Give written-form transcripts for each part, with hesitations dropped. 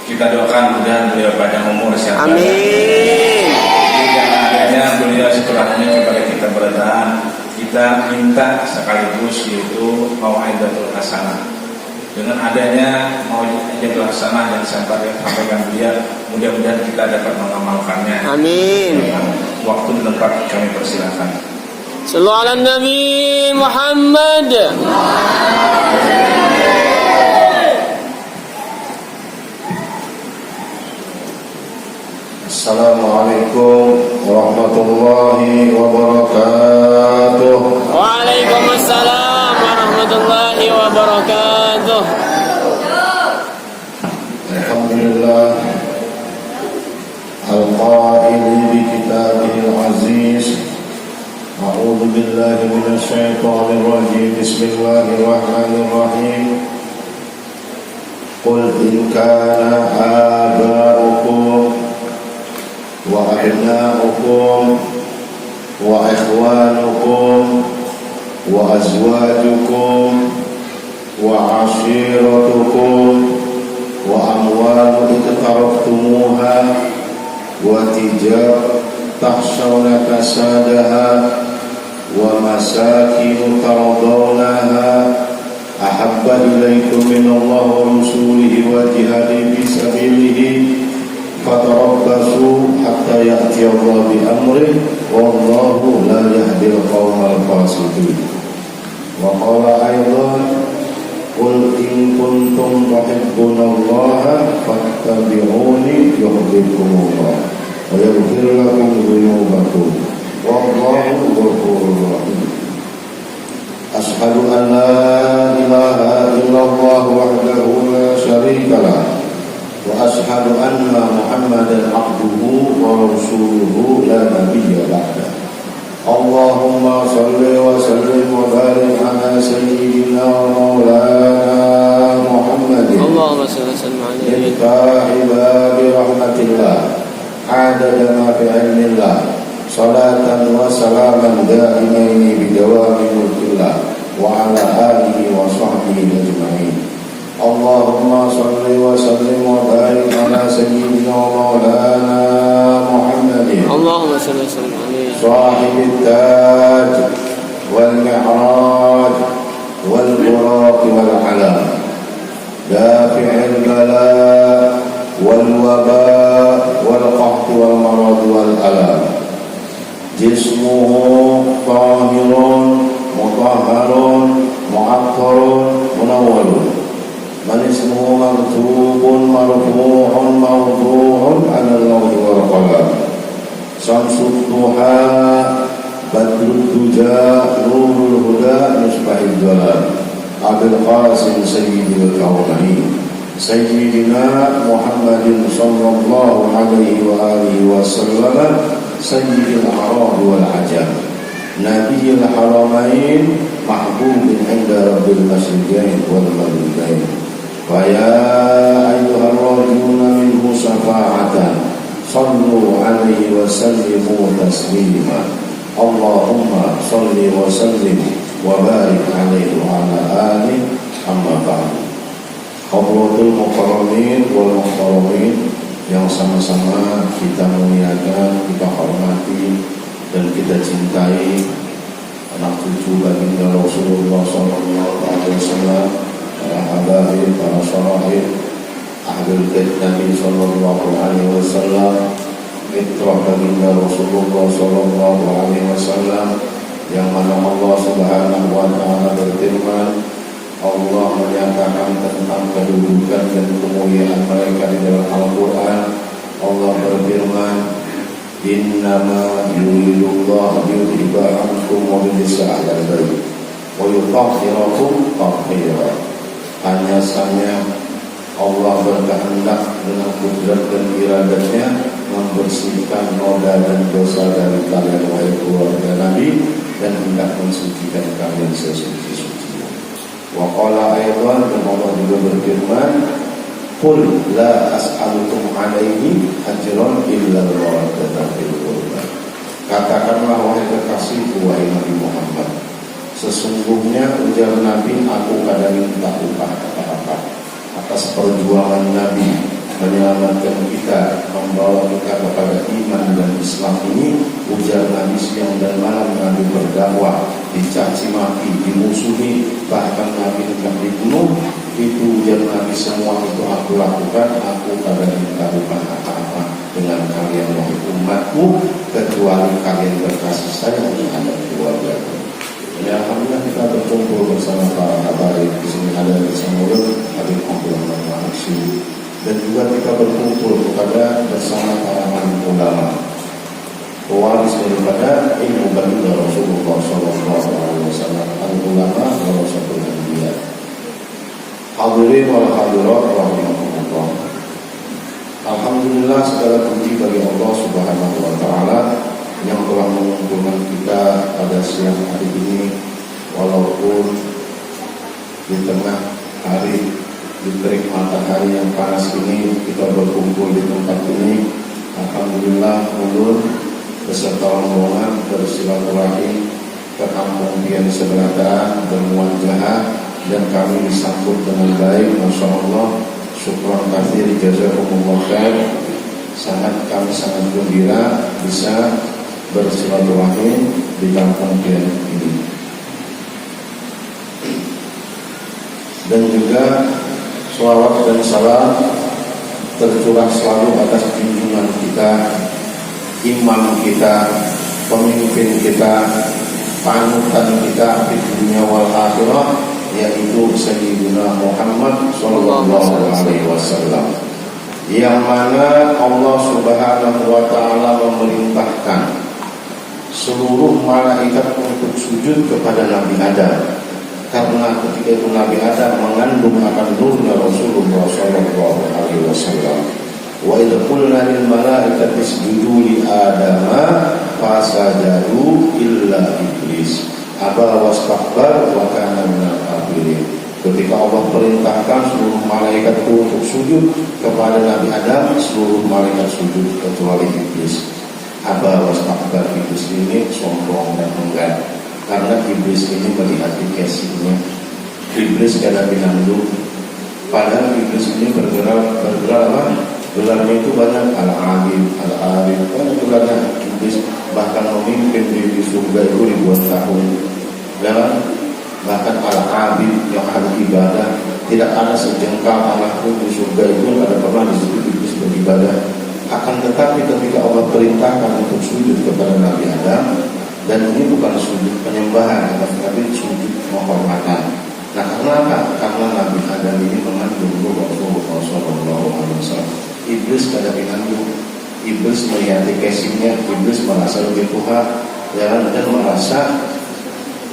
Kita doakan mudah beliau panjang umur sehat. Amin. Yang adanya beliau silaturahmi kepada kita berdaan, kita minta sekaligus yaitu mau'izatul hasanah. Dengan adanya mau'izatul hasanah yang sampaikan beliau, mudah-mudahan kita dapat mengamalkannya. Amin. Waktu dan tempat kami persilakan. Sallu ala Nabi Muhammad. Assalamualaikum warahmatullahi wabarakatuh. Waalaikumsalam warahmatullahi wabarakatuh. Alhamdulillah al-qaili bi kitabihil aziz. A'udzu billahi minasy syaithanir rajim. Bismillahirrahmanirrahim. Qul in kana aba'ukum wa abna'ukum wa ikhwanukum wa azwajukum wa ashiratukum wa amwalun iqtaraftumuha wa tijaratun takhshawna kasadaha wa masakin tardawnaha ahabba ilaykum minallahi wa rasulihi wa jihadin fi sabilihi fatarabbasu hatta ya'ti Allah bi amrih wallahu la yahdil qawmal fasiqin. Wa qala aydan qul in kuntum tuhibbunallaha fattabi'uni yuhibbukumullah wa yaghfir lakum dhunubakum wallahu ghafurur rahim. Ashhadu an la ilaha illallah wahdahu la syarika lah wa ashhadu anna Muhammadan abduhu wa rasuluhu la nabiyya ba'da. Allahumma salli wa sallim wa barik ala sayyidina wa maulana Muhammadin. Allahumma salli wa sallim alaihi. Iftahi babi rahmatillah adada ma fi ilmillah salatan wa salaman daimaini bidawami mulkillah wa ala alihi wa sahbihi ajma'in. Allahumma salli wa sallim wa barik ala sayyidina wa maulana Muhammadin. Allahumma salli wa sallim alaihi. Sahibit taj wal mi'raj wal buraq wal alam dafi'il bala wal waba wal qahd wal marad wal alam jismuhu tahirun mutahharun mu'attarun munawwarun man ismuhu maktubun marfu'un mawdu'un 'ala al-lawhi wal qalam samsud duha badrud duja nurul huda misbahid dhalal Abul Qasim sayyidil kaunain sayyidina Muhammadin sallallahu alaihi wa alihi wasallam sayyidil arab wal ajam nabiyil haramain mahbubin inda rabbil masjidain wal maghribain wa ya ayyuhar rajuna minhu syafa'atan sallu alaihi wa sallimu taslima. Allahumma salli wa sallim wa barik alaihi wa ala alihi amma ba'du. Hadratul mukarramin wal mukarramin yang sama-sama kita muliakan, kita hormati dan kita cintai, anak cucu baginda Rasulullah sallallahu alaihi wasallam, para habaib, para syarahid, ahlul bait Nabi sallallahu alaihi wasallam, mitra baginda Rasulullah sallallahu alaihi wasallam, yang mana Allah Subhanahu wa taala berfirman, Allah menyatakan tentang kedudukan dan kemuliaan mereka di dalam Al-Quran. Allah berfirman, innama yuridullahu liyudhiba ankum rijsa ahlal bait wa yutahhirakum tathira. Hanya saja Allah berkehendak dengan kudrat dan iradatnya membersihkan noda dan dosa dari kalian wahai keluarga Nabi dan hendak mensucikan kalian sesuci-suci. Wa qala aydan, dan Allah juga berfirman, qul la as'alukum alaihi ajran illa al-mawaddata fil qurba. Katakanlah wahai kekasihku wahai Nabi Muhammad, sesungguhnya ujar Nabi, aku kadang minta upah apa-apa atas perjuangan Nabi menyelamatkan kita, membawa kita kepada iman dan Islam ini. Ujar Nabi siang dan malam Nabi berdakwah, dicaci maki, dimusuhi, bahkan Nabi hendak dibunuh. Itu ujar Nabi, semua itu aku lakukan, aku pada minta bukan apa-apa dengan kalian wahai umatku, kecuali kalian berkasih sayang terhadap keluarga. Ya, alhamdulillah kita berkumpul bersama para habaib. Di sini ada bersama Habib Abdul Rahman Aksi, dan juga kita berkumpul kepada bersama para alim ulama, pewaris daripada ilmu baginda Rasulullah SAW, alim ulama warasatul anbiya. Hadirin wal hadirat rahimahumullah. Alhamdulillah, segala puji bagi Allah Subhanahu wa taala yang telah mengumpulkan kita pada siang hari ini, walaupun di tengah hari, di terik matahari yang panas ini, kita berkumpul di tempat ini. Alhamdulillah, ulun beserta rombongan bersilaturahim ke kampung Pian Seberata bermuajah, dan kami disambut dengan baik, masya Allah. Syukran katsir, jazakumullah khair. Kami sangat gembira bisa bersilaturahim di kampung Pian ini. Dan juga shalawat dan salam tercurah selalu atas junjungan kita, imam kita, pemimpin kita, panutan kita di dunia wal akhirah, yaitu Sayyidina Muhammad sallallahu alaihi wasallam, yang mana Allah Subhanahu wa taala memerintahkan seluruh malaikat untuk sujud kepada Nabi Adam, karena ketika itu Nabi Adam mengandung akan nurnya Rasulullah sallallahu alaihi wasallam. Wa idh qulna lil malaikati isjudu li adama fasajadu illa iblis aba wastakbar wa kana minal kafirin. Ketika Allah perintahkan seluruh malaikat untuk sujud kepada Nabi Adam, seluruh malaikat sujud kecuali iblis. Aba wastakbar, iblis ini sombong dan enggan, karena iblis ini melihat dikasihnya. Iblis kada binandung, padahal iblis ini bergerak apa? Gelarnya itu banyak, al-alim, banyak gelarnya iblis. Bahkan memimpin di surga itu ribuan tahun, dan bahkan al-abid yang ahli ibadah, tidak ada sejengkal anak pun di surga itu ada pernah di situ iblis beribadah. Akan tetapi ketika Allah perintahkan untuk sujud kepada Nabi Adam, dan ini bukan sujud penyembahan, tapi sujud penghormatan. Nah, karena apa? Karena Nabi Adam ini mengandung Rasulullah SAW. Iblis kada mengandung. Iblis melihat kasihnya, iblis merasa lebih Tuhan, dan merasa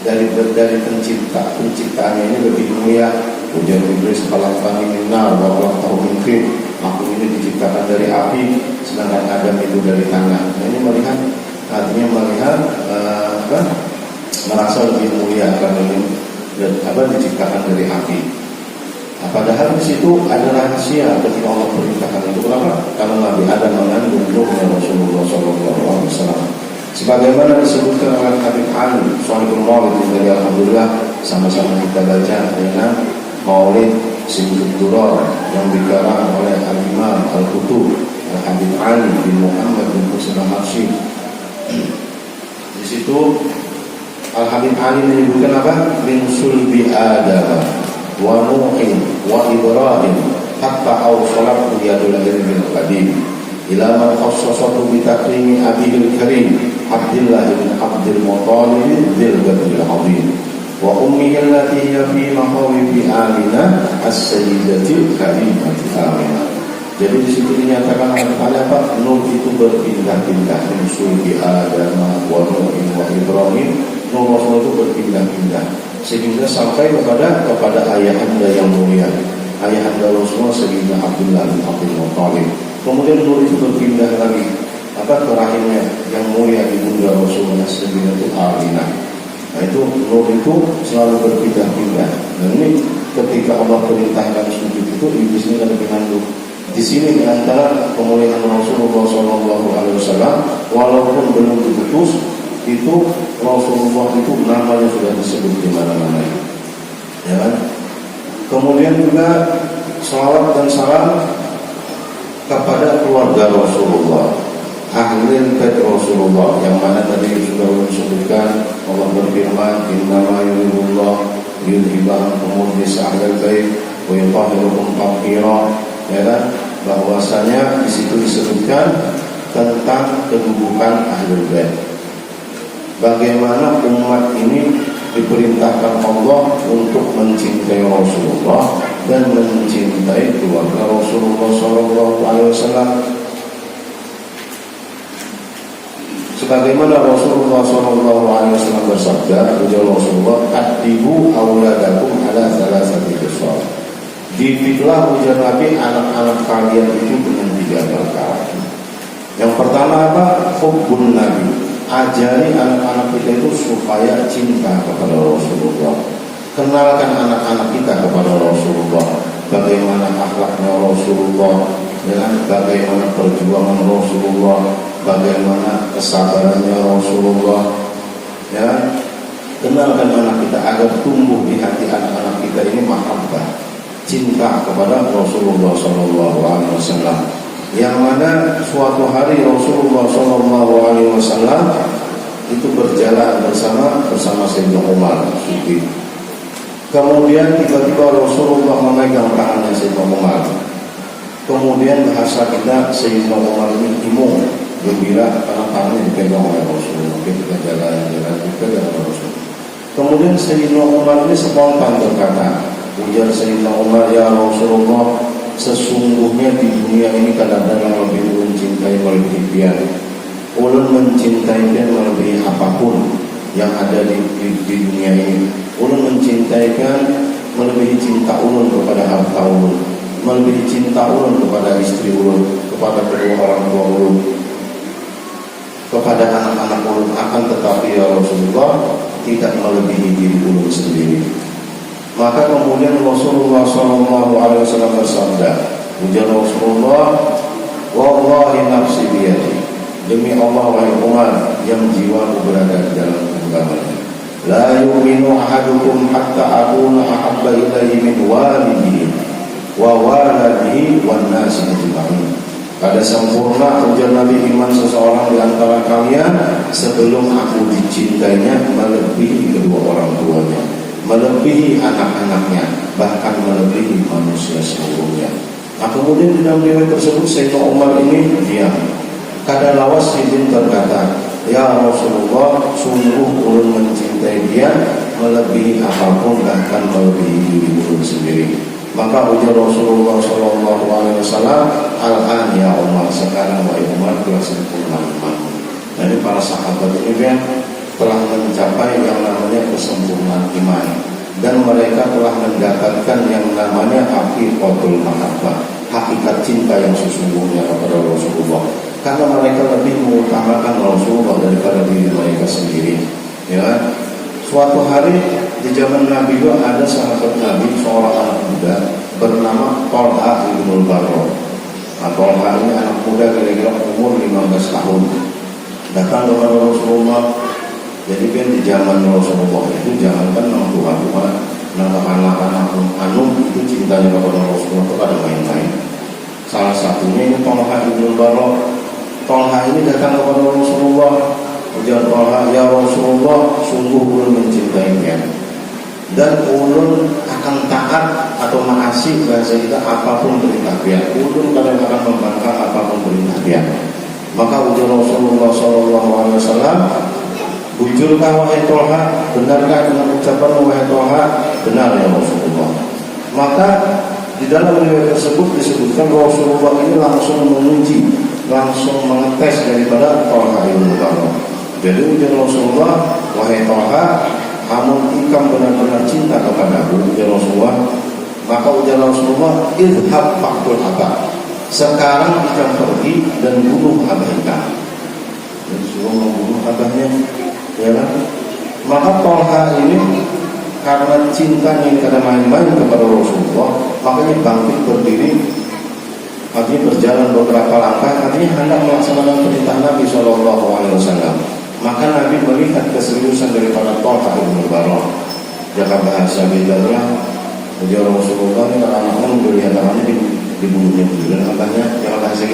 dari penciptaannya ini lebih mulia. Ujar iblis, khalaqtani min nar wa khalaqtahu min tin. Aku ini diciptakan dari api, sedangkan Adam itu dari tanah. Nah, ini melihat, artinya melihat merasa lebih mulia karena ini diciptakan dari api. Padahal di situ ada rahasia ketika Allah perintahkan itu. Kenapa? Karena Nabi Adam mengandung nurnya Rasulullah SAW. Sebagaimana disebutkan oleh Habib Ali Shahibul Maulid, dari alhamdulillah sama-sama kita baca dengan Maulid Singkut Duror yang dikarang oleh Al-Imam Al-Qutub Habib Ali bin Muhammad bin Husain Al-Habsyi. Di situ Al-Habib Ali menyebutkan apa? Min sulbi Adam wa Nuhin wa Ibrahim hatta awsalat yadul ilmil qadim ila man khassasatu bi takrimi abihil karim Abdullah bin Abdul Muttalib dzil gadril azim wa ummihi allati hiya fi mahawibi Aminah as-sayyidati karimati Aminah. Jadi di situ dinyatakan oleh apa? Nur itu berpindah-pindah, min sulbi Adam wa Nuhin wa Ibrahim. Nur Rasul itu berpindah-pindah sehingga sampai kepada ayahanda yang mulia, ayahanda Rasulullah Sayyidina Abdullah bin Abdul Muttalib. Kemudian nur itu berpindah lagi ke rahimnya yang mulia ibunda Rasulullah Sayyidina Aminah. Nah, itu nur itu selalu berpindah-pindah. Dan ini ketika Allah perintahkan sujud itu, iblis ini lebih mengandung. Di sini di antara kemuliaan Rasulullah SAW, walaupun belum diutus, itu Rasulullah itu namanya sudah disebut di mana-mana, ya kan? Kemudian juga salawat dan salam kepada keluarga Rasulullah, ahli bait Rasulullah, yang mana tadi sudah disebutkan Allah berfirman, innama yuridullah yudhiba ankum rijsa ahlil bait wa yutahhirukum tathira, ya kan, bahwasanya di situ disebutkan tentang kedudukan ahlul bait, bagaimana umat ini diperintahkan Allah untuk mencintai Rasulullah dan mencintai keluarga Rasulullah SAW. Sebagaimana Rasulullah SAW bersabda, ujar Rasulullah, "Adibu auladakum ala salasati khisal." Didiklah, ujar Nabi, anak-anak kalian itu dengan 3 perkara. Yang pertama apa? Hubbun Nabi. Ajari anak-anak kita itu supaya cinta kepada Rasulullah. Kenalkan anak-anak kita kepada Rasulullah, bagaimana akhlaknya Rasulullah, dengan bagaimana perjuangan Rasulullah, bagaimana kesabarannya Rasulullah, ya. Kenalkan anak kita agar tumbuh di hati anak-anak kita ini mahabbah, cinta kepada Rasulullah SAW. Yang mana suatu hari Rasulullah SAW itu berjalan bersama Sayyidina Umar Siddiq. Kemudian tiba-tiba Rasulullah memegang tangannya Sayyidina Umar. Kemudian bahasa kita, Sayyidina Umar ini imung, gembira karena tangannya dipegang oleh Rasulullah. Ketika jalan-jalan dipegang oleh Rasulullah. Kemudian Sayyidina Umar ini spontan berkata, ujar Sayyidina Umar, "Ya Rasulullah, sesungguhnya di dunia ini kadang-kadang lebih mencintai melebihi pian. Ulun mencintai pian melebihi apapun yang ada di dunia ini. Ulun mencintai pian melebihi cinta ulun kepada harta ulun, melebihi cinta ulun kepada istri ulun, kepada kedua orang tua ulun, kepada anak-anak ulun. Akan tetapi ya Rasulullah, tidak melebihi diri ulun sendiri." Maka kemudian Rasulullah SAW bersabda, ujar Rasulullah, "Wallahi nafsi biyadi." Demi Allah, wahai Umar, yang jiwaku berada di dalam genggamannya. "La yu'minu ahadukum hatta akuna ahabba ilaihi min walidihi wa waladihi wan nasi ajma'in." Pada sempurna, ujar Nabi, iman seseorang di antara kalian sebelum aku dicintainya melebihi kedua orang tuanya, melebihi anak-anaknya, bahkan melebihi manusia seluruhnya. Nah, kemudian di dalam riwayat tersebut Sayyidina Umar ini diam. Kada lawas izin berkata, "Ya Rasulullah, sungguh ulun mencintai dia melebihi apapun, bahkan melebihi diri ulun sendiri." Maka ujar Rasulullah SAW, "Al-an ya Umar, sekarang wahai Umar telah sempurna imanmu." Jadi para sahabat ini kan telah mencapai yang namanya kesempurnaan iman, dan mereka telah mendapatkan yang namanya haqiqatul mahabbah, hakikat cinta yang sesungguhnya kepada Rasulullah, karena mereka lebih mengutamakan Rasulullah daripada diri mereka sendiri. Ya, suatu hari di zaman Nabi itu ada sahabat Nabi, seorang anak muda bernama Thalha bin Barrah. Nah, Thalha ini anak muda kira-kira umur 15 tahun, datang kepada Rasulullah. Jadi kan di zaman Rasulullah itu jangankan orang tua, anak-anak anu itu cintanya kepada Rasulullah itu pada main-main. Salah satunya ini Thalha bin Barrah. Thalha ini datang kepada Rasulullah. Ujar Thalha, "Ya Rasulullah, sungguh ulun mencintainya, dan ulun akan taat atau mengasihi bahasa kita apapun perintah dia. Ulun kadang-kadang membangkang apapun perintah dia." Maka ujar Rasulullah SAW, "Bujurkah wahai Thalha? Benarkah dengan ucapan wahai Thalha?" "Benar ya Rasulullah." Maka di dalam riwayat tersebut disebutkan Rasulullah ini langsung menguji, langsung mengetes daripada Thalha bin Barrah. Jadi ujar Rasulullah, "Wahai Thalha, kamu ikam benar-benar cinta kepadaku." Ujar Rasulullah. Maka ujar Rasulullah, "Idhab faqtul abah." Sekarang ikam pergi dan bunuh abah ikam. Dan suruh membunuh abahnya. Ya kan? Maka Thalha ini karena cintanya karena main-main kepada Rasulullah, makanya bangkit berdiri, artinya berjalan beberapa langkah, artinya hendak melaksanakan perintah Nabi SAW. Maka Nabi melihat keseriusan daripada Thalha bin Barrah. Jika bahasa bedanya, ujar Rasulullah ini anak-anaknya melihat anaknya dibunuhnya dulu, dan abahnya jangan bahasa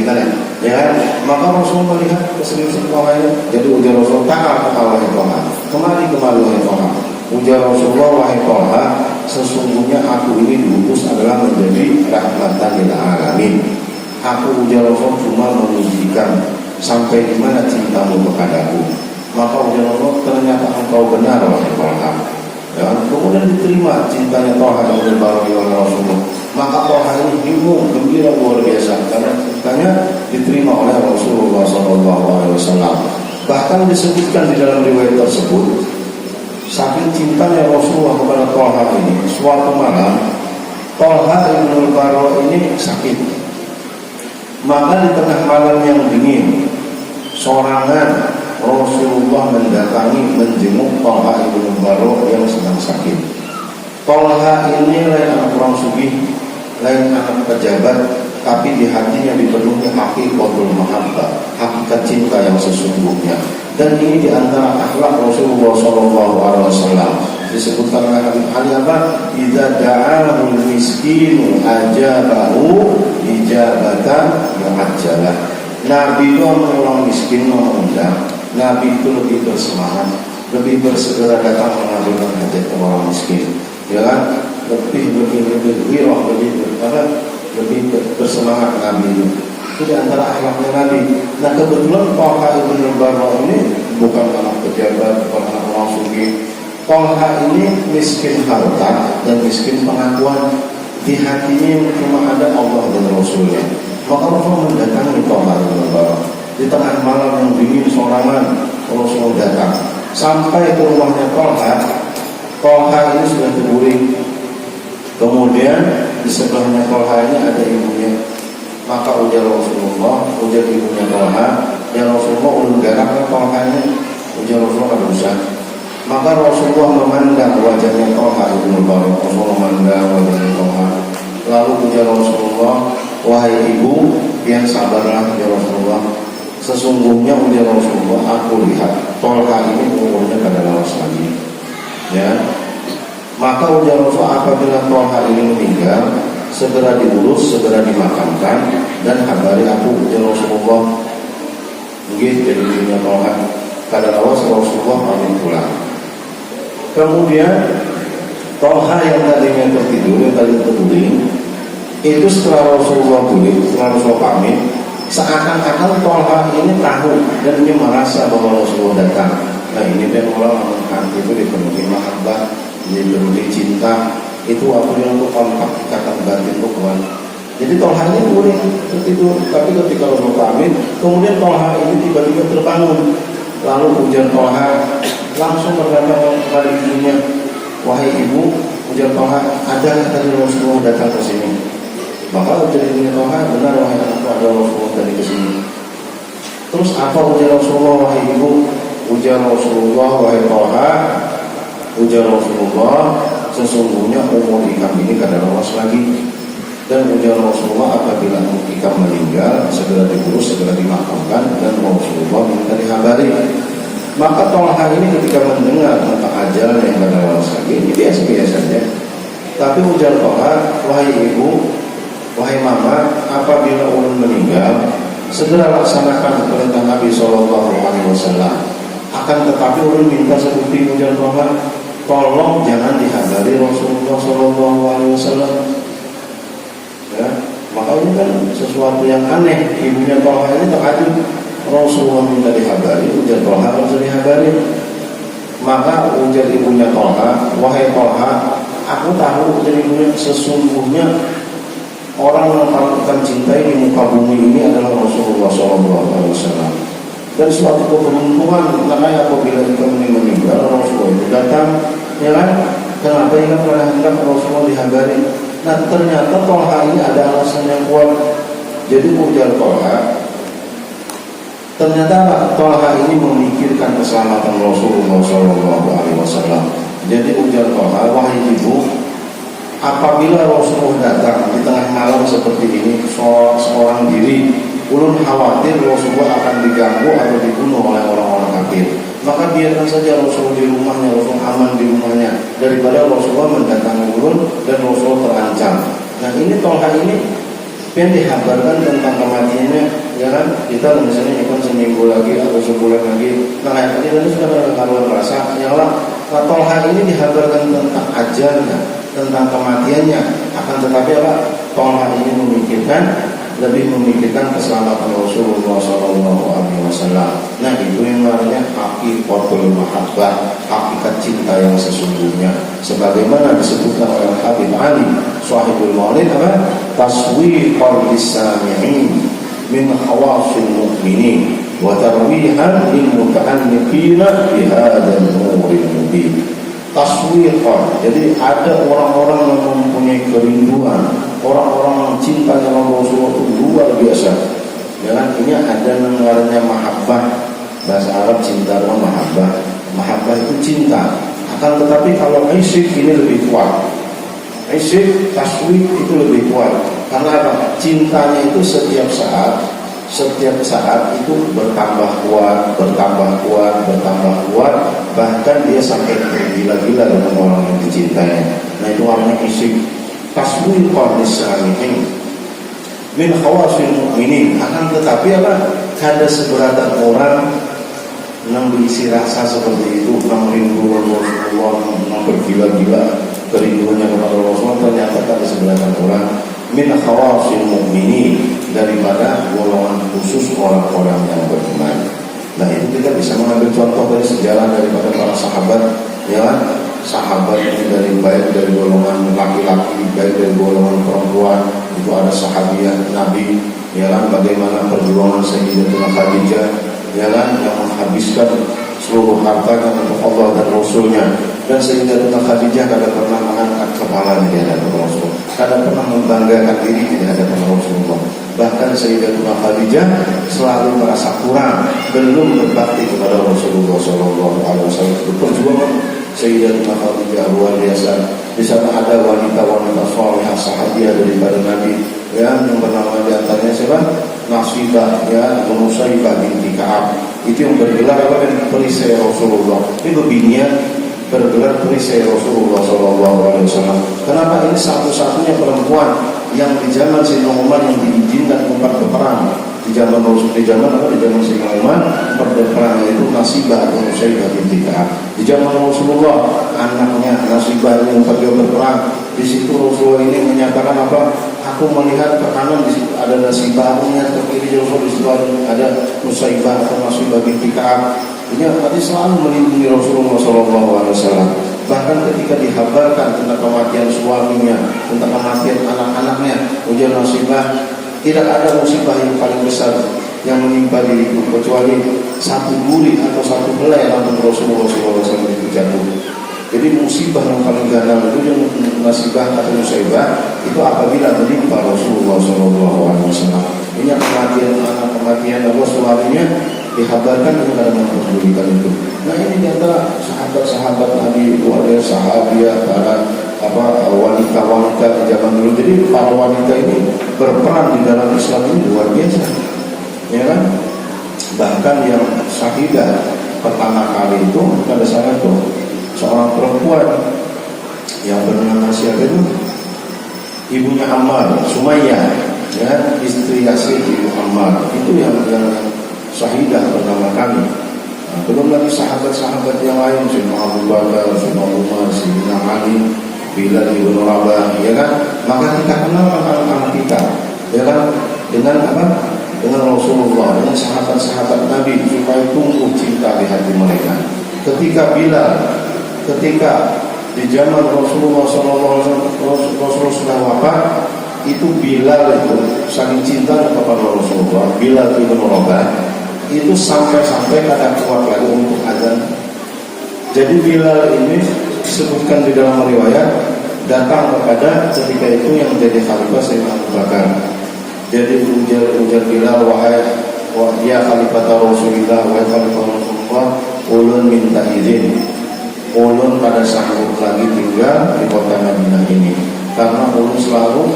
Ya, maka Rasul melihat keseriusan Toha ini. Jadi ujar Rasul, ta'al wahai Toha, kemari wahai Toha. Ujar Rasulullah, wahai Toha, sesungguhnya aku ini diutus adalah menjadi rahmatan lil alamin. Aku ujar Rasul cuma menunjukkan sampai di mana cintamu kepadaku. Maka ujar Rasul, ternyata engkau benar wahai Toha. Ya, kemudian diterima cintanya Toha dan berbahagia oleh Rasulullah. Maka Toha ini bingung, gembira luar biasa karena cintanya diterima oleh Rasulullah SAW. Bahkan disebutkan di dalam riwayat tersebut, saking cintanya Rasulullah kepada Toha ini, suatu malam Toha ibn Barok ini sakit. Maka di tengah malam yang dingin, sorangan Rasulullah mendatangi menjenguk Toha ibn Barok yang sedang sakit. Toha ini lain anak orang sugih, lain anak pejabat, tapi di hatinya dipenuhi hakikatul mahabbah, hakikat cinta yang sesungguhnya. Dan ini diantara akhlak Rasulullah SAW. Disebutkan oleh Habib Ali apa? Idza da'ahul miskinu ajabahu ijabatan muajjalah. Nabi itu orang miskin mengundang, Nabi itu lebih bersemangat, lebih bersegera datang mengambilkan hajat orang miskin. Ya kan? Lebih wirah, lebih bersemangat Nabi itu di antara akhlaknya Nabi. Nah kebetulan Toha ibn Barok ini bukan anak pejabat, bukan anak orang sugih. Toha ini miskin harta dan miskin pengakuan. Di hatinya cuma ada Allah dan Rasulnya. Maka Rasul mendatangi Toha ibn Barok di tengah malam yang dingin sorangan. Rasul datang sampai ke rumahnya Toha. Toha ini sudah terguling. Kemudian di sebelahnya Toha ini ada ibunya. Maka ujar Rasulullah, ujar ibunya Toha, ya Rasulullah ulun garak Toha ini. Ujar Rasulullah ada usah. Maka Rasulullah memandang wajahnya Toha ibn Barok. Rasulullah memandang wajahnya Toha. Lalu ujar Rasulullah, wahai ibu, yang sabarlah ya Rasulullah. Sesungguhnya ujar Rasulullah, aku lihat Toha ini umurnya kada lawas lagi. Ya. Maka ujar Rasulullah, apabila Toha ini meninggal, segera diurus, segera dimakamkan, dan habari aku ujar Rasulullah. Begitu jadi dirinya Toha. Kada lawas Rasulullah pamit pulang. Kemudian Toha yang tadinya tertidur, yang tadi terguling, itu setelah Rasulullah pulih, setelah Rasulullah pamit, seakan-akan Toha ini tahu dan dia merasa bahwa Rasulullah datang. Nah ini dan orang hati itu dipenuhi mahabbah, dipenuhi cinta. Itu waktu yang untuk kontak ikatan batin itu kawan. Jadi Toha ini guling tertidur, tapi ketika Rasulullah pamit, kemudian Toha ini tiba-tiba terbangun. Lalu ujar Toha langsung berkata kepada ibunya, wahai ibu, ujar Toha, ada tadi Rasulullah datang ke sini. Maka ujar ibunya Toha, benar wahai anakku, ada Rasulullah tadi ke sini. Terus apa ujar Rasulullah, wahai ibu? Ujar Rasulullah, wahai Toha, ujar Rasulullah, sesungguhnya umur ikam ini kada lawas lagi. Dan ujar Rasulullah, apabila ikam meninggal, segera diurus, segera dimakamkan, dan Rasulullah minta dihabari. Maka Toha ini ketika mendengar tentang ajal yang kada lawas lagi, ini biasa-biasa saja. Tapi ujar Toha, wahai ibu, wahai mama, apabila ulun meninggal, segera laksanakan perintah Nabi SAW. Akan tetapi ulun minta seperti ujar Toha, tolong jangan dihabari Rasulullah SAW. Ya, maka ini kan sesuatu yang aneh. Ibunya Toha ini terkejut. Rasulullah minta dihabari, ujar Toha harus dihabari. Maka ujar ibunya Toha, wahai Toha, aku tahu ujar ibunya, sesungguhnya orang yang paling akan cintai di muka bumi ini adalah Rasulullah SAW. Dan suatu keberuntungan, makanya apabila ikam ini meninggal, Rasulullah itu datang, ya kan? Kenapa ikam pernah hendak Rasulullah dihabari? Nah ternyata Toha ini ada alasan yang kuat. Jadi ujar Toha, ternyata Toha ini memikirkan keselamatan Rasulullah SAW. Jadi ujar Toha, wahai ibu, apabila Rasulullah datang di tengah malam seperti ini seorang diri, ulun khawatir Rasulullah akan diganggu atau dibunuh oleh orang-orang kafir. Maka biarkan saja Rasulullah di rumahnya, Rasulullah aman di rumahnya, daripada Rasulullah mendatangi ulun dan Rasulullah terancam. Nah ini Toha ini yang dihabarkan tentang kematiannya, ya kan? kan? Kita misalnya ikut seminggu lagi atau sebulan lagi, nah kita sudah mengetahui rasa. Yang lah, Tolha ini dihabarkan tentang ajalnya, tentang kematiannya. Akan tetapi apa? Tolha ini lebih memikirkan keselamatan Rasulullah SAW. Nah itu yang namanya haqiqatul mahabbah, hakikat cinta yang sesungguhnya. Sebagaimana disebutkan oleh Habib Ali Shahibul Maulid apa? Taswiqan lis-sami'in min khawasil mu'minin wa tarwihan lil muta'alliqina bi hadzal nuril mubin. Taswiqan, jadi ada orang-orang yang mempunyai kerinduan, orang-orang yang cinta sama Rasulullah itu luar biasa. Jangan ini ada namanya mahabbah, bahasa Arab cinta dan mahabbah. Mahabbah itu cinta. Akan tetapi kalau isyq ini lebih kuat. Isyq, taswiq itu lebih kuat. Karena apa? Cintanya itu setiap saat itu bertambah kuat, bahkan dia sampai tergila-gila dengan orang yang dicintainya. Nah itu namanya isyq. Taswiqan lis-sami'in min khawasil mu'minin. Akan tetapi apa? Ada seberatan orang yang berisi rasa seperti itu, yang rindu Rasulullah, yang bergila-gila kerinduannya kepada Rasulullah. Ternyata ada seberatan orang min khawasil mu'minin, daripada golongan khusus orang-orang yang beriman. Nah itu kita bisa mengambil contoh dari sejarah daripada para sahabat, ya kan? Sahabat ini baik dari golongan laki-laki, baik dari golongan perempuan. Itu ada sahabiah Nabi, ya kan? Bagaimana perjuangan Sayyidatuna Khadijah, ya kan? Yang menghabiskan seluruh hartanya untuk Allah dan Rasulnya. Dan Sayyidatuna Khadijah kadang pernah mengangkat kepalanya di hadapan Rasul, kadang pernah membanggakan diri di hadapan Rasulullah. Bahkan Sayyidatuna Khadijah selalu merasa kurang, belum berbakti kepada Rasulullah SAW. Itu perjuangan Sayyidatuna Khadijah luar biasa. Di sana ada wanita-wanita salihah sahabiah daripada Nabi, ya, yang bernama di antaranya siapa? Nasibah, ya, Nusaybah binti Ka'ab. Itu yang bergelar apa? Perisai Rasulullah. Itu bininya bergelar perisai Rasulullah SAW. Kenapa? Ini satu-satunya perempuan yang di zaman Sayyidina Umar yang diizinkan untuk berperang. Di zaman Sayyidina Umar berperang, yaitu Nasibah atau Nusaybah binti Ka'ab. Di zaman Rasulullah anaknya Nasibah yang pergi berperang. Di situ Rasulullah ini menyatakan apa? Aku melihat ke kanan, di situ ada Nasibah, aku melihat ke kiri Rasul, di situ ada Nusaybah atau Nasibah binti Ka'ab. Ini tadi selalu melindungi Rasulullah SAW. Bahkan ketika dihabarkan tentang kematian suaminya, tentang kematian anak-anaknya, ujar Nasibah, tidak ada musibah yang paling besar yang menimpa diriku kecuali satu duri atau satu helai rambut Rasulullah SAW itu jatuh. Jadi musibah yang paling ganda itu yang Nasibah atau Nusaybah itu apabila menimpa Rasulullah SAW. Ini kematian anak, kematian Allah suaminya dihabarkan dengan ada memperdulikan itu. Nah ini diantara sahabat-sahabat Nabi itu ada sahabiah, para wanita-wanita di zaman dulu. Jadi para wanita ini berperan di dalam Islam ini luar biasa, ya kan? Bahkan yang syahidah pertama kali itu pada saat itu seorang perempuan yang bernama siapa itu? Ibunya Ammar, Sumayyah, ya, istri Yasir ibu Ammar. Itu yang syahidah pertama kali. Nah, belum lagi sahabat-sahabat yang lain, Sayyidina Abu Bakar, Sayyidina Umar, Sayyidina Ali, Bilal ibn Rabah, ya kan? Maka kita kenal anak-anak kita, ya kan? Dengan apa? Dengan Rasulullah, dengan sahabat-sahabat Nabi, supaya tumbuh cinta di hati mereka. Ketika di zaman Rasulullah SAW, Rasulullah sudah wafat, itu Bilal itu saking cinta kepada Rasulullah, Bilal ibn Rabah itu sampai kadang kuat lagi untuk azan. Jadi Bilal ini disebutkan di dalam riwayat datang kepada ketika itu yang menjadi khalifah Sayyidina Abu Bakar. Jadi ujar Bilal, wahai dia khalifah Rasulullah, wahai khalifah Rasulullah, ulun minta izin, ulun pada sanggup lagi tinggal di kota Madinah ini, karena ulun selalu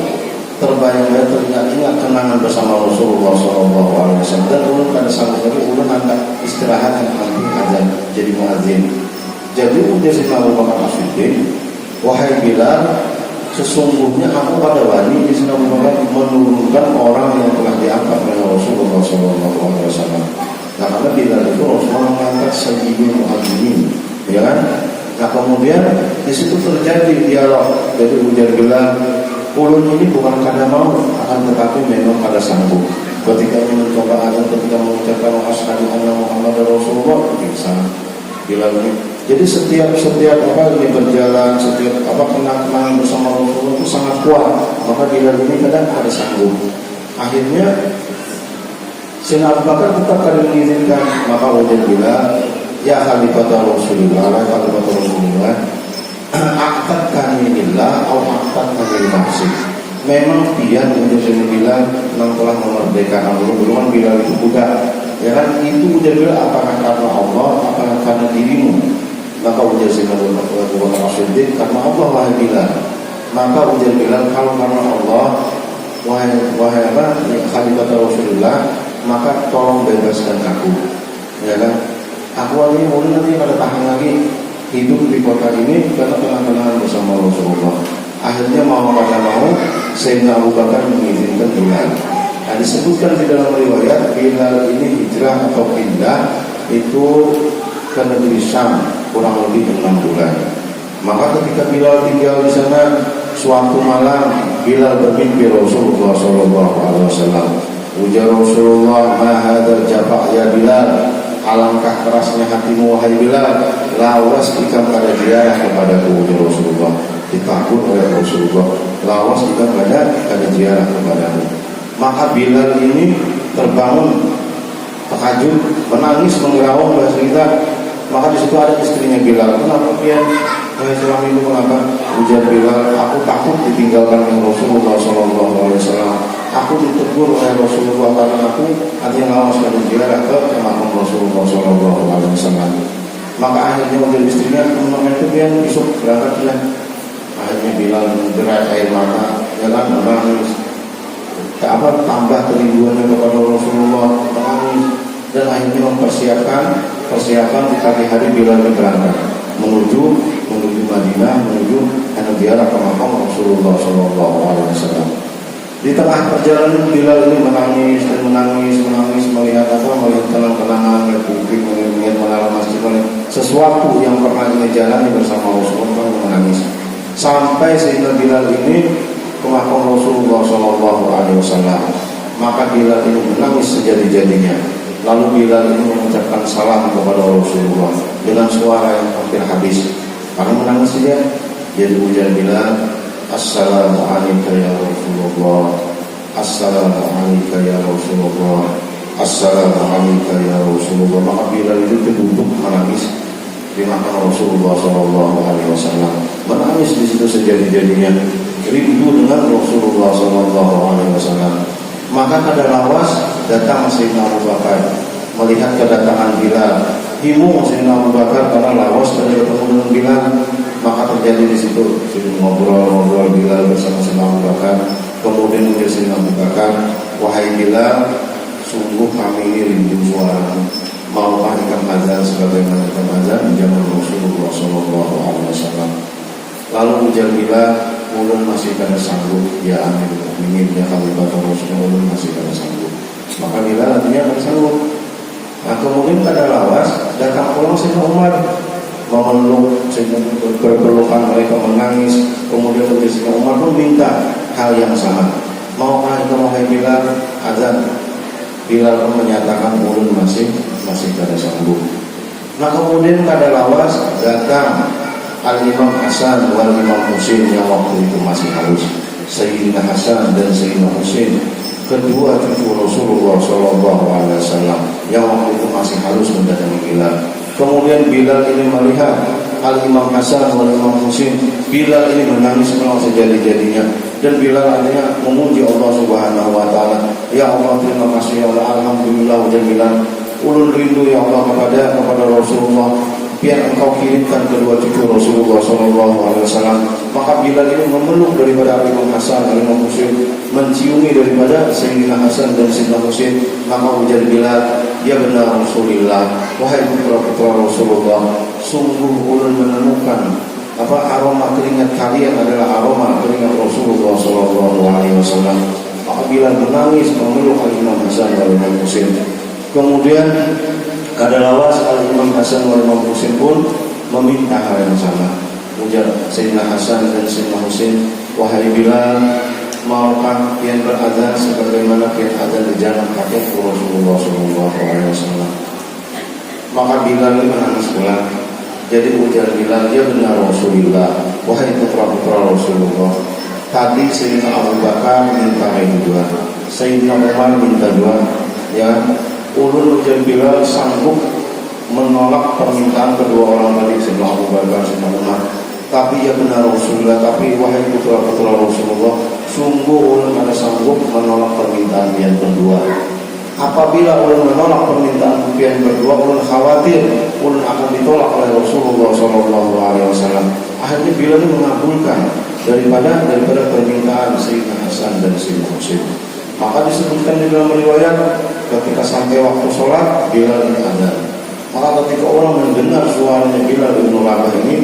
teringat kenangan bersama Rasulullah SAW. Dan ulun pada saat itu ulun hendak istirahat yang nanti azan jadi muadzin. Jadi ujar Sayyidina Abu Bakar As-Siddiq, wahai Bilal, sesungguhnya aku pada wani di Sayyidina Abu Bakar menurunkan orang yang telah diangkat oleh Rasulullah SAW. sayyidul muadzinin, ya kan? Nah kemudian di situ terjadi dialog. Jadi ujar Bilal, ulun ini bukan karena mau, akan tetapi memang pada sanggup. Ketika mencoba azan, ketika mengucapkan asyhadu anna Muhammadar Rasulullah, bisa Bilal ini. Jadi setiap apa ini berjalan, setiap apa kenang-kenangan bersama Rasulullah itu sangat kuat. Maka Bilal ini kadang ada sanggup. Akhirnya Sayyidina Abu Bakar tetap kadang mengizinkan. Maka ujar Bilal, ya khalifata Rasulullah, khalifata Rasulullah, akad kami lillah atau akad kami nafsi. Memang pian untuk saya bilang memang telah memerdekakan dulu Bilal itu budak, ya kan? Itu ujar Bilal apakah karena Allah, apakah karena dirimu? Maka ujar Sayyidina Abu Bakar As-Siddiq, karena Allah wahai Bilal. Maka ujar Bilal, kalau karena Allah, wahai apa? Khalifat Rasulullah, maka tolong bebaskan aku, ya kan? Aku ini mulai nanti pada tahan lagi hidup di kota ini karena kenang-kenangan bersama Rasulullah. Akhirnya mau pada mau Sayyidina Abu Bakar mengizinkan Bilal. Nah, disebutkan di dalam riwayat Bilal ini hijrah atau pindah itu ke negeri Syam kurang lebih 6 bulan. Maka ketika Bilal tinggal di sana, suatu malam Bilal bermimpi Rasulullah SAW. Ujar Rasulullah, ma hadzal jafa' ya Bilal, alangkah kerasnya hatimu wahai Bilal, lawas jika pada ziarah kepadaku. Ujar Rasulullah, ditakut oleh Rasulullah, lawas jika pada ziarah kepadamu. Maka Bilal ini terbangun terkajut, menangis, menggerawang bahasa kita. Maka di situ ada istrinya Bilal. Kenapa pian? Wahai suami itu kenapa? Ujar Bilal, aku takut ditinggalkan oleh Rasulullah SAW. Aku ditegur oleh Rasulullah karena aku artinya lawas pada ziarah ke makam Rasulullah SAW. Maka akhirnya ujar istrinya, teman-teman itu pian besok berangkatlah. Akhirnya Bilal mengerai air mata, jalan menangis. Apa tambah kerinduannya kepada Rasulullah, menangis, dan akhirnya mempersiapkan di pagi hari Bilal berangkat menuju Madinah, menuju ziarah ke makam Rasulullah SAW. Di tengah perjalanan Bilal ini menangis melihat kenang-kenangan, melihat bukit, melihat menara masjid, melihat sesuatu yang pernah dia jalani bersama Rasulullah, menangis. Sampai Sayyidina Bilal ini ke makam Rasulullah SAW. Maka Bilal ini menangis sejadi-jadinya. Lalu Bilal ini mengucapkan salam kepada Rasulullah dengan suara yang hampir habis karena menangis dia. Jadi ujar Bilal, Assalamualaikum ya Rasulullah, Assalamualaikum ya Rasulullah, Assalamualaikum ya Rasulullah. Maka Bilal itu duduk menangis di makam Rasulullah SAW, menangis di situ sejadi-jadinya, rindu dengan Rasulullah SAW. Maka kada lawas datang Sayyidina Abu Bakar melihat kedatangan Bilal. Himu Sayyidina Abu Bakar karena lawas kada bertemu dengan Bilal. Maka terjadi di situ ngobrol Bilal bersama Sayyidina Abu Bakar. Kemudian ujar Sayyidina Abu Bakar, wahai Bilal, sungguh kami ini rindu suaramu. Maukah ikan azan sebagaimana ikan azan di zaman Rasulullah SAW. Lalu ujar Bilal, ulun masih kada sanggup, ya Amirul Mukminin, ya Khalifah Rasulullah, ulun masih kada sanggup. Maka Bilal artinya kada sanggup. Nah kemudian kada lawas datang pulang Sayyidina Umar memeluk, berpelukan, mereka menangis. Kemudian Sayyidina Umar pun minta hal yang sama, maukah itu wahai Bilal azan? Bilal pun menyatakan ulun masih kada sanggup. Nah kemudian kada lawas datang Al-Imam Hasan wal Imam Husain yang waktu itu masih halus. Sayyidina Hasan dan Sayyidina Husain, kedua cucu Rasulullah SAW yang waktu itu masih halus mendatangi Bilal. Kemudian Bilal ini melihat Al-Imam Hasan wal Imam Husain. Bilal ini menangis menangis sejadi-jadinya. Dan Bilal artinya memuji Allah Subhanahu wa Ta'ala. Ya Allah, terima kasih ya Allah, alhamdulillah. Ujar Bilal, ulun rindu ya Allah kepada Rasulullah, biar engkau kirimkan kedua cucu Rasulullah SAW. Maka Bilal ini memeluk daripada Imam Hasan dan Imam Husain, menciumi daripada Sayyidina Hasan dan Sayyidina Husain. Maka ujar Bilal, ya benar Rasulullah, wahai putra-putra Rasulullah, sungguh ulun menemukan aroma keringat kalian adalah aroma keringat Rasulullah SAW. Maka Bilal menangis memeluk Imam Hasan dan Imam Husain. Kemudian Kadalawas Al-Imam Hasan wal Imam Husain pun meminta hal yang sama. Ujar Sayyidina Hasan dan Sayyidina Husain, wahai Bilal, maukah pian berazan sebagaimana pian azan di jalan kaki Rasulullah SAW? Maka Bilal ini menangis pulang. Jadi ujar Bilal, ya benar Rasulullah, wahai putra-putra Rasulullah. Tadi Sayyidina Abu Bakar minta dua, Sayyidina Umar minta dua. Ya, ulun ujar Bilal sanggup menolak permintaan kedua orang tadi, Sayyidina Abu Bakar, Sayyidina Umar. Tapi ya benar Rasulullah, tapi wahai putra-putra Rasulullah, sungguh ulun ada sanggup menolak permintaan yang kedua. Apabila ulun menolak permintaan yang kedua, ulun khawatir ulun akan ditolak oleh Rasulullah SAW. Akhirnya Bilal mengabulkan daripada permintaan Sayyidina Hasan dan Sayyidina Husain. Maka disebutkan di dalam riwayat, ketika sampai waktu sholat, Bilal ini azan. Maka ketika orang mendengar suaranya Bilal bin Rabah ini,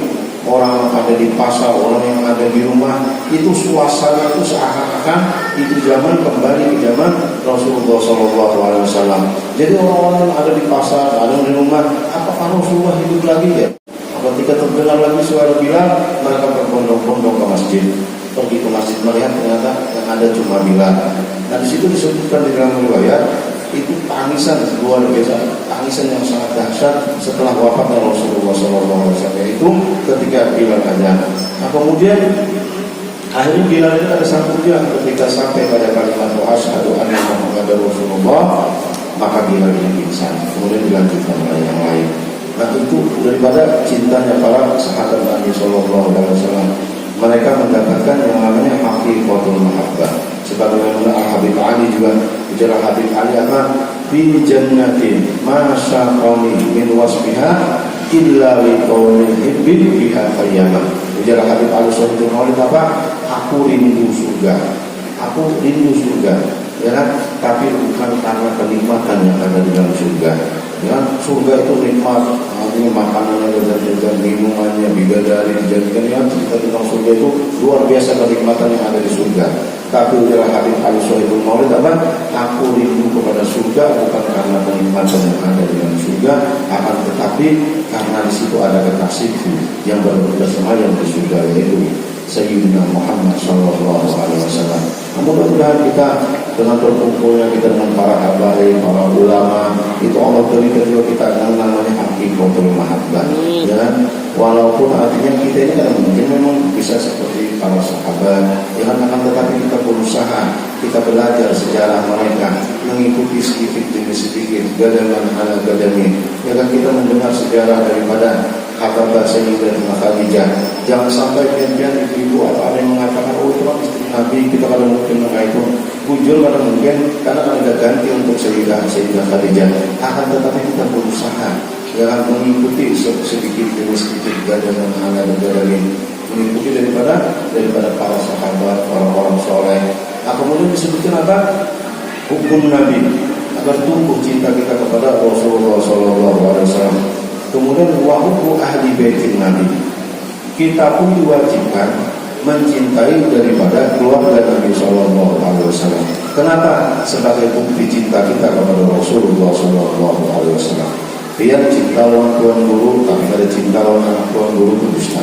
orang yang ada di pasar, orang yang ada di rumah, itu suasana itu seakan-akan itu zaman kembali ke zaman Rasulullah SAW. Jadi orang-orang yang ada di pasar, ada di rumah, apakah Rasulullah hidup lagi ya? Ketika terdengar lagi suara Bilal, mereka berbondong-bondong ke masjid. Pergi ke masjid melihat ternyata yang ada cuma Bilal. Nah di situ disebutkan di dalam riwayat itu tangisan luar biasa, tangisan yang sangat dahsyat setelah wafatnya Rasulullah SAW, itu ketika Bilal azan. Nah kemudian akhirnya Bilal itu ada satu dia ketika sampai pada kalimat asyhadu anna Muhammadar Rasulullah, maka Bilal ini pingsan. Kemudian dilanjutkan oleh yang lain. Nah itu daripada cintanya para sahabat Nabi SAW, mereka mendapatkan yang namanya haqiqatul mahabbah. Sebagaimana Al-Habib Ali juga bicara Habib Ali apa? Bi jannatin ma syaqani min wasbiha illa li qawlin hibbin biha qayyama. Bicara Habib Ali Sohibul Maulid apa? Aku rindu surga. Aku rindu surga. Ya kan? Tapi bukan karena kenikmatan yang ada di dalam surga. Ya, surga itu nikmat, artinya makanannya, lezat-lezat, minumannya, bidadari dijadikan. Ya, cerita tentang surga itu luar biasa kenikmatan yang ada di surga. Tapi ujar Habib Ali Sohibul Maulid apa? Aku rindu kepada surga bukan karena kenikmatan yang ada di dalam surga, akan tetapi karena di situ ada kekasihku yang bersemayam di surga, yaitu Sayyidina Muhammad SAW. Mudah-mudahan kita dengan berkumpulnya kita dengan para habaib, para ulama, itu Allah berikan juga kita dengan namanya haqiqatul mahabbah. Ya, walaupun artinya kita ini kan mungkin memang bisa seperti para sahabat, ya kan, akan tetapi kita berusaha, kita belajar sejarah mereka, mengikuti sedikit demi sedikit, gadaman ala gadamin. Ya kan, kita mendengar sejarah daripada kata bahasa Sayyidatina Khadijah. Jangan sampai pian-pian ibu-ibu ada yang mengatakan, oh itu kan istri Nabi, kita kadang mungkin itu bujur, kadang mungkin karena ada ganti untuk Sayyidatina Khadijah. Akan tetapi kita berusaha, jangan mengikuti sedikit demi sedikit gadaman ala gadamin, mengikuti daripada para sahabat, orang-orang soleh. Nah kemudian disebutkan apa? Hukum Nabi agar tumbuh cinta kita kepada Rasulullah SAW. Kemudian wahubu ahli baitin Nabi, kita pun diwajibkan mencintai daripada keluarga Nabi SAW. Kenapa? Sebagai bukti cinta kita kepada Rasulullah SAW. Biar cinta orang tuan guru, tapi ada cinta orang anak tuan guru itu dusta.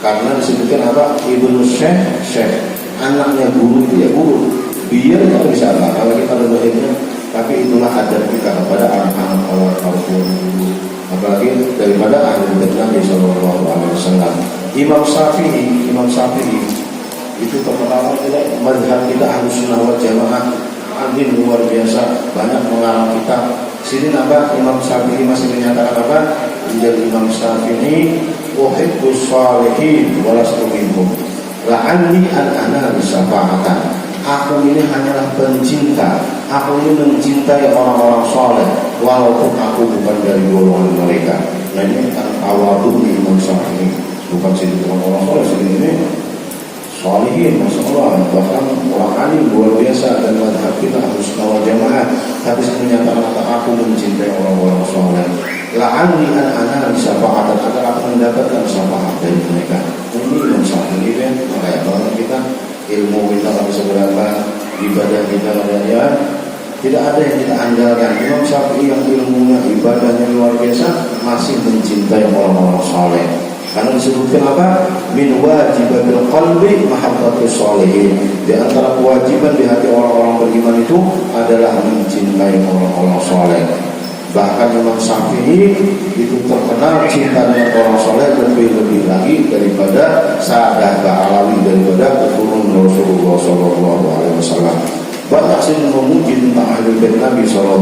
Karena disebutkan apa? Ibnu Syekh, anaknya guru itu ya guru. Biar kita bisa apa? Kalau kita ada doanya, tapi itulah adab kita kepada anak-anak orang tuan guru. Apalagi daripada ahli bait Nabi SAW. Imam Syafi'i itu terkenal tidak mazhab kita Ahlus Sunnah wal Jamaah, alim luar biasa, banyak mengarang kitab. Sini apa? Imam Syafi'i masih menyatakan apa? Menjadi Imam Syafi'i uhibbus shalihin walastu minhum la'anni an-ana bisafa'atan. Aku ini hanyalah pencinta, aku ini mencintai orang-orang soleh, walaupun aku bukan dari golongan mereka. Nah ini awadu di Imam Syafi'i, bukan sini orang-orang soleh, sini ini solihin, masya Allah, bahkan orang alim luar biasa. Dan madhab kita harus nawal jamaah, tapi menyatakan aku mencintai orang-orang soleh. La'anni an-ana bisafa'atan, agar aku mendapatkan syafaat dari mereka. Ini Imam Syafi'i kan, makanya orang kita ilmu kita tak seberapa, ibadah kita ada ya Tidak ada yang kita andalkan. Imam Syafi'i yang ilmunya, ibadahnya luar biasa, masih mencintai orang-orang saleh. Karena disebutkan apa? Min wajibatil qalbi mahabbatus sholihin. Di antara kewajiban di hati orang-orang beriman itu adalah mencintai orang-orang saleh. Bahkan Imam Syafi'i itu terkenal cinta dengan orang saleh lebih-lebih lagi daripada Sa'dah Ba'alawi, daripada keturunan Rasulullah SAW. Banyak sini memuji tentang ahli bait Nabi SAW.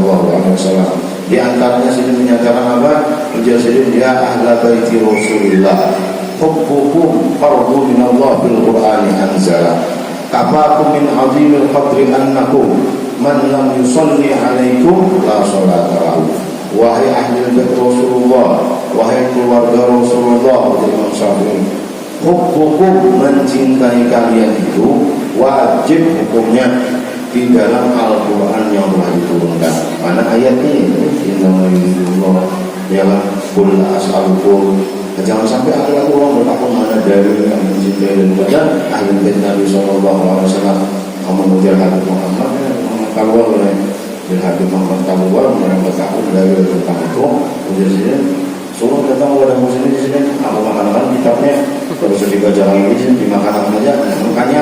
Di antaranya sini menyatakan apa? Menjadi ya ahla baiti Rasulillah, hubbukum fardu min Allah bil Qur'ani anzala. Kafakum min azimil qadri annakum man lam yusalli alaikum la salata lahu. Wahai ahli bait Rasulullah, wahai keluarga Rasulullah, Imam Syafi'i, hubbukum, mencintai kalian itu wajib hukumnya di dalam Al-Quran yang telah diturunkan. Mana ayatnya itu? Innama'idullah, ya kan? Qul as'alukum. Jangan sampai ada orang bertakwa mana dari yang mencintai daripada ahli bait Nabi SAW. Kamu mengujar Habib Muhammad, kalau oleh bin Habib Muhammad Kaluar yang bertakwa dari tentang itu, ujar sini. Semua datang kepada muslim di sini, aku makan kitabnya, terus dibaca lagi, dimakan aja. Makanya,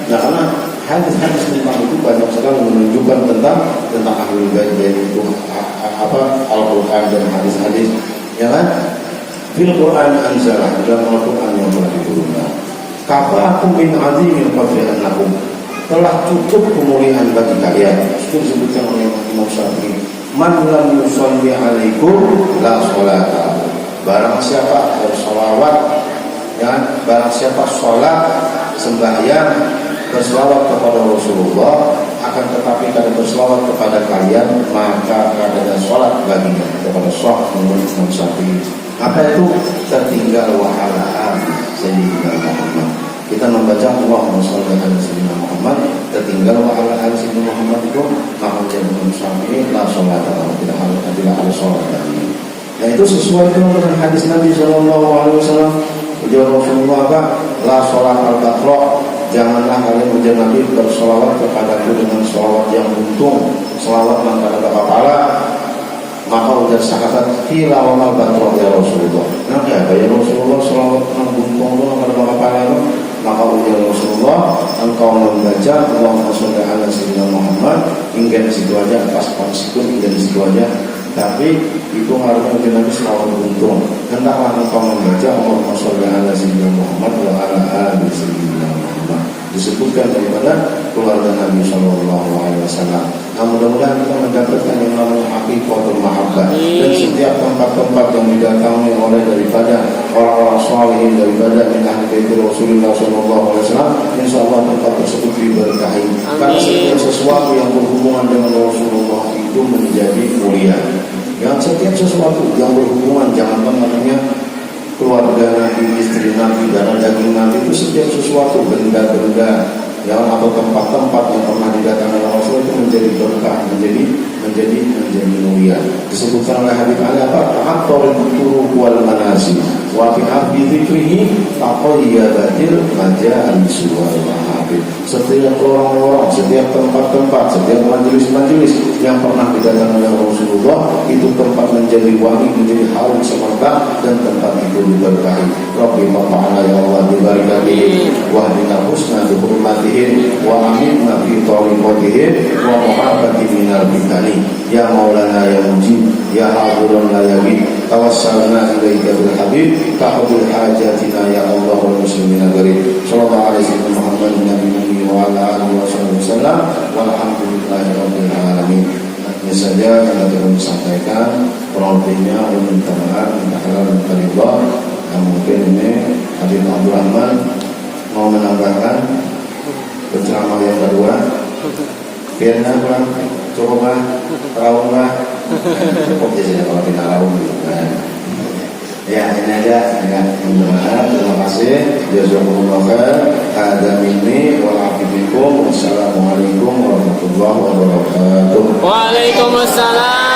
karena hadis-hadis tentang itu banyak sekali menunjukkan tentang ahlul bait, yaitu apa Al-Quran dan hadis-hadis, ya kan? Fil Quran anzalah, dalam Al-Quran yang telah diturunkan. Kafakum min azimil qadri annakum, telah cukup kemuliaan bagi kalian. Itu disebutkan oleh Imam Syafi'i. Man lam yusalli alaikum la sholata. Barang siapa bersolawat, ya, barang siapa sholat sembahyang berselawat kepada Rasulullah, akan tetapi kada berselawat kepada kalian, maka kada ada sholat baginya. Kepada sholat menurut Imam Syafi'i. Apa itu? Tertinggal wahala Sayyidina Muhammad. Kita membaca Allahumma sholli ala Sayyidina Muhammad, tertinggal wahala Sayyidina Muhammad itu, maka menjadi Imam Syafi'i la sholat, tidak ada sholat lagi. Nah itu sesuai dengan hadis Nabi SAW. Ujar Rasulullah apa? La sholat al-baqra, janganlah kalian ujar Nabi bersolawat kepadaku dengan solawat yang untung, solawat yang ada kepala. Maka ujar sahabat, kila wa mal baqra ya Rasulullah. Nah ya Rasulullah, solawat yang untung itu yang ada kepala itu. Maka ujar Rasulullah, engkau membaca Allahumma sholli ala Sayyidina Muhammad hingga di situ aja, pas sikun hingga di situ aja. Tapi itu harusnya ujar Nabi selawat untung. Hendaklah engkau membaca Allahumma sholli ala Sayyidina Muhammad wa ala ali Sayyidina Muhammad. Disebutkan daripada keluarga Nabi SAW. Nah mudah-mudahan kita mendapatkan yang namanya haqiqatul mahabbah. Dan setiap tempat-tempat yang didatangi oleh daripada orang-orang salihin, daripada min ahli bait Rasulullah SAW, insyaallah tempat tersebut diberkahi. Karena setiap sesuatu yang berhubungan dengan Rasulullah itu menjadi mulia. Yang setiap sesuatu yang berhubungan, jangan namanya keluarga Nabi, istri Nabi, darah daging Nabi, itu setiap sesuatu benda-benda yang atau tempat-tempat yang pernah didatangi oleh Rasul itu menjadi berkah, menjadi mulia. Disebutkan oleh Habib Ali apa? Ta'attarul turuq wal manasik wa fi abdi dzikrihi taqayyabatil majal suwal mahabib. Setiap orang-orang, setiap tempat-tempat, setiap majelis-majelis yang pernah didatangi oleh Rasulullah itu tempat menjadi wangi, menjadi harum semerbak, dan tempat itu diberkahi. Rabbi ta'ala ya Allah dibarakatihi wa hdina husna bi hurmatihi wa aminna fi tariqatihi wa muhabbati minal fitani ya maulana ya mujib ya hadirun la yabid tawassalna ilaika bil habib tahbil hajatina ya Allah wal muslimin gharib sallallahu alaihi wasallam Muhammad nabi wa ala alihi wasallam walhamdulillahi rabbil alamin. Ini saja yang dapat disampaikan. Kurang lebihnya minta maaf, minta halal, minta ridha. Mungkin ini Habib Abdul Rahman mau menambahkan penceramah yang kedua. Biarlah kurang, cukuplah, rawuhlah. Cukup di sini kalau kita rawuh. Ya ini aja. Terima kasih. Jazakumullah khair. Ada minni wal afifikum. Wassalamualaikum warahmatullahi wabarakatuh. Waalaikumsalam